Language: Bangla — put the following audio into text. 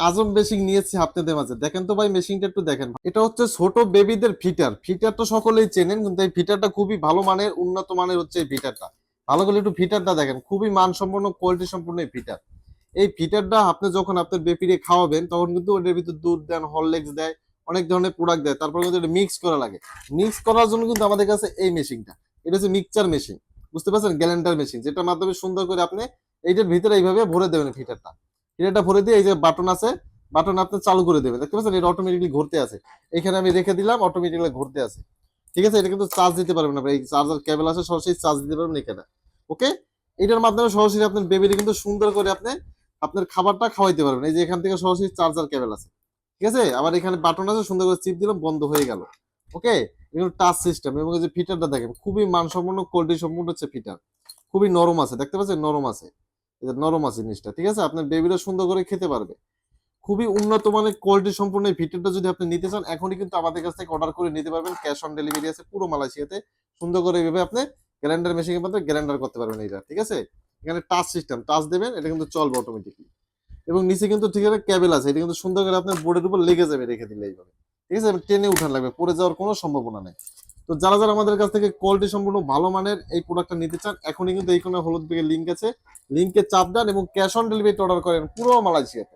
আজব মেশিন নিয়েছি আপনাদের মাঝে। দেখেন তো ভাই মেশিনটা একটু দেখেন। এটা হচ্ছে ছোট বেবিদের ফিটার। ফিটার তো সকলেই চেনেন, কিন্তু এই ফিটারটা খুবই ভালো মানের, উন্নত মানের হচ্ছে এই ফিটারটা। ভালো করে একটু ফিটারটা দেখেন, খুবই মানসম্পন্ন কোয়ালিটি সম্পন্ন এই ফিটার। এই ফিটারটা আপনি যখন আপনার বেবিকে খাওয়াবেন তখন কিন্তু ওটার ভিতর দুধ দেন, হরলিক্স দেয়, অনেক ধরনের প্রোডাক্ট দেয়। তারপর কিন্তু এটা মিক্স করা লাগে। মিক্স করার জন্য কিন্তু আমাদের কাছে এই মেশিনটা, এটা হচ্ছে মিক্সচার মেশিন। বুঝতে পারছেন? গ্যালেন্ডার মেশিন, যেটার মাধ্যমে সুন্দর করে আপনি এইটার ভিতরে এইভাবে ভরে দেবেন ফিটারটা। ফিটারটা ভরে দিয়ে এই যে বাটন আছে, বাটন আপনি চালু করে দেবেন। দেখতে পাচ্ছেন এটা অটোমেটিকলি ঘুরতে আছে। এখানে আমি রেখে দিলাম, অটোমেটিকলি ঘুরতে আছে। ঠিক আছে? এটা কিন্তু চার্জ দিতে পারবেন না, এই চার্জার কেবল আছে, সরাসরি চার্জ দিতে পারবেন এখানে। ওকে? এটার মাধ্যমে সরাসরি আপনার বেবিকে কিন্তু সুন্দর করে আপনি আপনার খাবারটা খাওয়াইতে পারবেন। এই যে এখান থেকে সরাসরি চার্জার কেবল আছে। ঠিক আছে? আবার এখানে বাটন আছে, সুন্দর করে চিপ দিলাম, বন্ধ হয়ে গেল। ওকে? এগুলো টাচ সিস্টেম, এবং এই যে ফিটারটা দেখেন খুবই মানসম্পন্ন কোয়ালিটি সম্পন্ন হচ্ছে ফিটার। খুবই নরম আছে, দেখতে পাচ্ছেন নরম আছে। এই যে নরম আছে জিনিসটা। ঠিক আছে? আপনার বেবিরা সুন্দর করে খেতে পারবে। খুবই উন্নত মানের কোয়ালিটি সম্পন্ন এই ভিডিওটা যদি আপনি নিতে চান, এখনই কিন্তু আমাদের কাছ থেকে অর্ডার করে নিতে পারবেন। ক্যাশ অন ডেলিভারি আছে পুরো মালয়েশিয়াতে। সুন্দর করে এইভাবে আপনি গ্রাইন্ডার মেশিনের মধ্যে গ্রাইন্ডার করতে পারবেন এইটা। ঠিক আছে? এখানে টাচ সিস্টেম, টাচ দেবেন, এটা কিন্তু চলবে অটোমেটিকলি। এবং নিচে কিন্তু ঠিক আছে কেবল আছে, এটা কিন্তু সুন্দর করে আপনার বোর্ডের উপর লেগে যাবে রেখে দিলে এইভাবে। ঠিক আছে? টেনে উঠান লাগবে, পড়ে যাওয়ার কোনো সম্ভাবনা নেই। তো যারা যারা আমাদের কাছ থেকে কোয়ালিটি সম্পূর্ণ ভালো মানের এই প্রোডাক্টটা নিতে চান, এখনই কিন্তু এই কোনো হলুদ বেগের লিঙ্ক আছে, লিঙ্কে চাপ দেন এবং ক্যাশ অন ডেলিভারি অর্ডার করেন পুরো মালয়েশিয়াতে।